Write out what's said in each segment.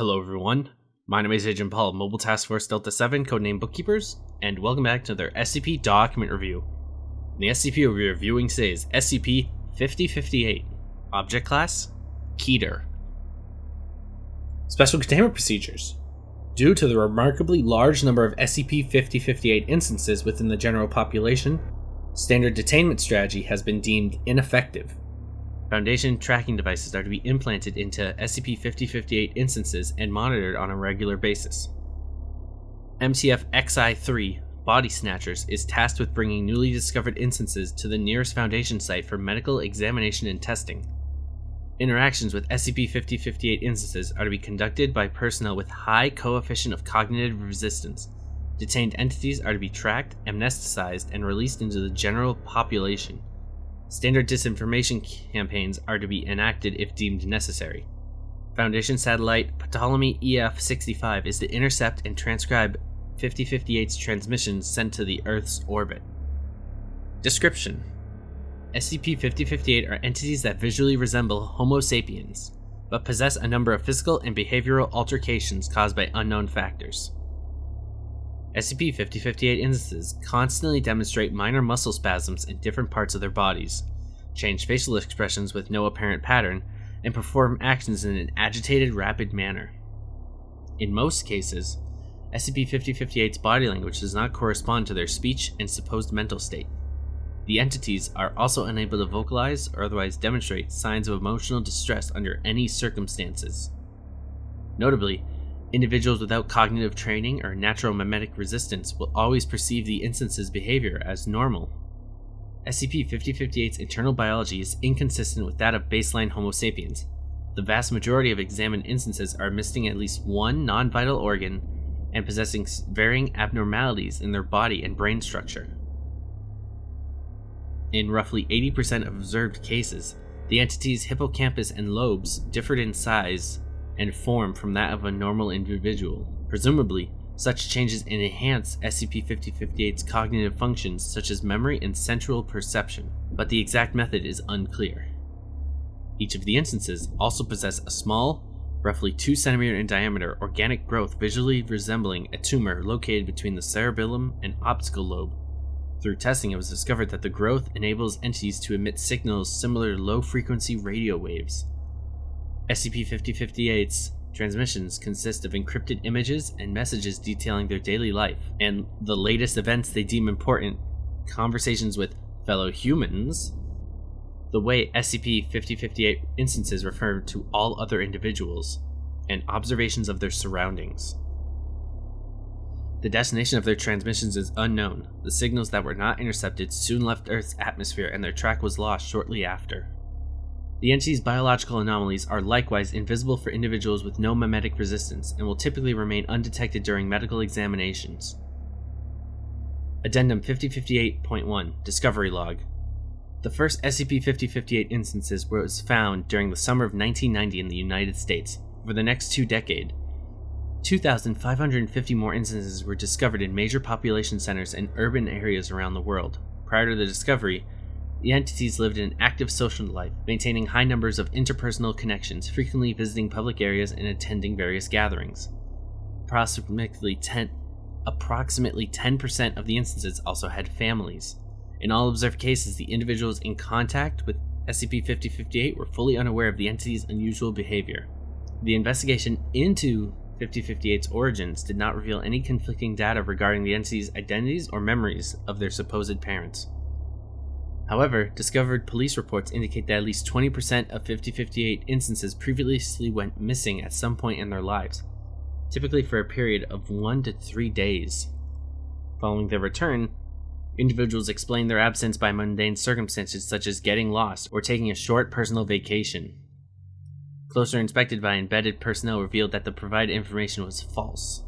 Hello everyone, my name is Agent Paul, Mobile Task Force Delta 7, codename Bookkeepers, and welcome back to another SCP document review. The SCP we'll be reviewing today is SCP-5058, Object Class, Keter. Special Containment Procedures. Due to the remarkably large number of SCP-5058 instances within the general population, standard detainment strategy has been deemed ineffective. Foundation tracking devices are to be implanted into SCP-5058 instances and monitored on a regular basis. MTF XI-3, Body Snatchers, is tasked with bringing newly discovered instances to the nearest Foundation site for medical examination and testing. Interactions with SCP-5058 instances are to be conducted by personnel with high coefficient of cognitive resistance. Detained entities are to be tracked, amnesticized, and released into the general population. Standard disinformation campaigns are to be enacted if deemed necessary. Foundation satellite Ptolemy EF-65 is to intercept and transcribe 5058's transmissions sent to the Earth's orbit. Description: SCP-5058 are entities that visually resemble Homo sapiens, but possess a number of physical and behavioral altercations caused by unknown factors. SCP-5058 instances constantly demonstrate minor muscle spasms in different parts of their bodies, change facial expressions with no apparent pattern, and perform actions in an agitated, rapid manner. In most cases, SCP-5058's body language does not correspond to their speech and supposed mental state. The entities are also unable to vocalize or otherwise demonstrate signs of emotional distress under any circumstances. Notably, individuals without cognitive training or natural memetic resistance will always perceive the instance's behavior as normal. SCP-5058's internal biology is inconsistent with that of baseline Homo sapiens. The vast majority of examined instances are missing at least one non-vital organ and possessing varying abnormalities in their body and brain structure. In roughly 80% of observed cases, the entity's hippocampus and lobes differed in size and form from that of a normal individual. Presumably, such changes enhance SCP-5058's cognitive functions such as memory and central perception, but the exact method is unclear. Each of the instances also possess a small, roughly 2 cm in diameter organic growth visually resembling a tumor located between the cerebellum and optical lobe. Through testing, it was discovered that the growth enables entities to emit signals similar to low-frequency radio waves. SCP-5058's transmissions consist of encrypted images and messages detailing their daily life, and the latest events they deem important, conversations with fellow humans, the way SCP-5058 instances refer to all other individuals, and observations of their surroundings. The destination of their transmissions is unknown. The signals that were not intercepted soon left Earth's atmosphere and their track was lost shortly after. The entity's biological anomalies are likewise invisible for individuals with no memetic resistance and will typically remain undetected during medical examinations. Addendum 5058.1 Discovery Log. The first SCP-5058 instances was found during the summer of 1990 in the United States. Over the next 2 decades, 2,550 more instances were discovered in major population centers and urban areas around the world. Prior to the discovery, the entities lived an active social life, maintaining high numbers of interpersonal connections, frequently visiting public areas and attending various gatherings. Approximately 10% of the instances also had families. In all observed cases, the individuals in contact with SCP-5058 were fully unaware of the entity's unusual behavior. The investigation into 5058's origins did not reveal any conflicting data regarding the entity's identities or memories of their supposed parents. However, discovered police reports indicate that at least 20% of 5058 instances previously went missing at some point in their lives, typically for a period of 1 to 3 days. Following their return, individuals explained their absence by mundane circumstances such as getting lost or taking a short personal vacation. Closer inspection by embedded personnel revealed that the provided information was false.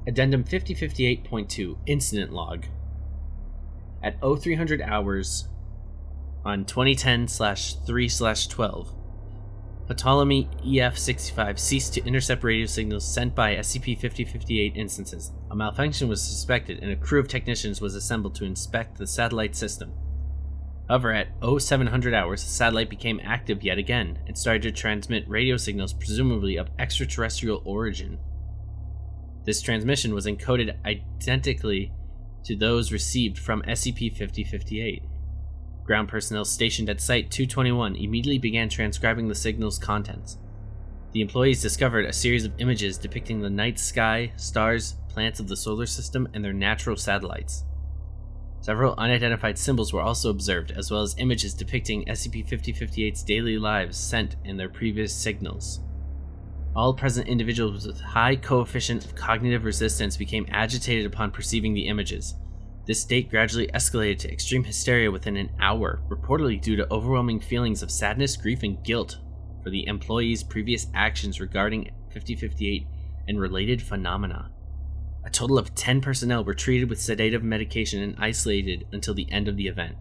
Addendum 5058.2 Incident Log. At 0300 hours on 2010/3/12, Ptolemy EF-65 ceased to intercept radio signals sent by SCP-5058 instances. A malfunction was suspected and a crew of technicians was assembled to inspect the satellite system. However, at 0700 hours, the satellite became active yet again and started to transmit radio signals presumably of extraterrestrial origin. This transmission was encoded identically to those received from SCP-5058. Ground personnel stationed at Site 221 immediately began transcribing the signal's contents. The employees discovered a series of images depicting the night sky, stars, planets of the solar system, and their natural satellites. Several unidentified symbols were also observed, as well as images depicting SCP-5058's daily lives sent in their previous signals. All present individuals with high coefficient of cognitive resistance became agitated upon perceiving the images. This state gradually escalated to extreme hysteria within an hour, reportedly due to overwhelming feelings of sadness, grief, and guilt for the employees' previous actions regarding 5058 and related phenomena. A total of 10 personnel were treated with sedative medication and isolated until the end of the event.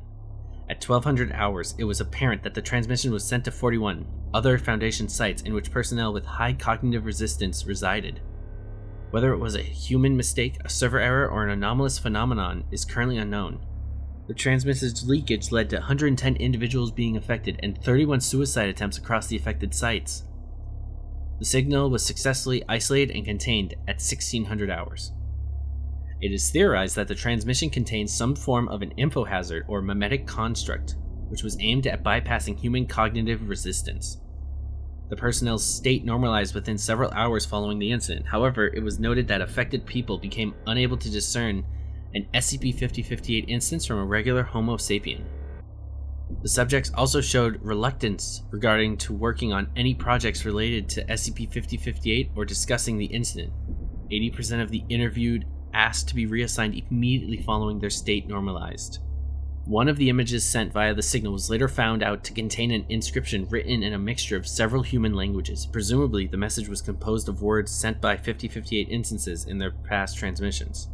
At 1200 hours, it was apparent that the transmission was sent to 41 other Foundation sites in which personnel with high cognitive resistance resided. Whether it was a human mistake, a server error, or an anomalous phenomenon is currently unknown. The transmitter's leakage led to 110 individuals being affected and 31 suicide attempts across the affected sites. The signal was successfully isolated and contained at 1600 hours. It is theorized that the transmission contains some form of an infohazard or memetic construct, which was aimed at bypassing human cognitive resistance. The personnel's state normalized within several hours following the incident. However, it was noted that affected people became unable to discern an SCP-5058 instance from a regular Homo sapien. The subjects also showed reluctance regarding to working on any projects related to SCP-5058 or discussing the incident. 80% of the interviewed asked to be reassigned immediately following their state normalized. One of the images sent via the signal was later found out to contain an inscription written in a mixture of several human languages. Presumably, the message was composed of words sent by 5058 instances in their past transmissions.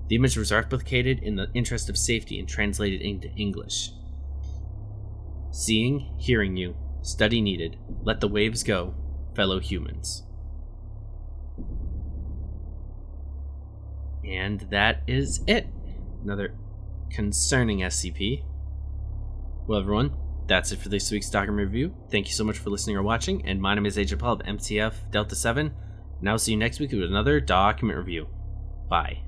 The image was replicated in the interest of safety and translated into English. Seeing, hearing you, study needed, let the waves go, fellow humans. And that is it. Another concerning SCP. Well, everyone, that's it for this week's document review. Thank you so much for listening or watching, and my name is Agent Paul of MTF Delta 7, and I'll see you next week with another document review. Bye.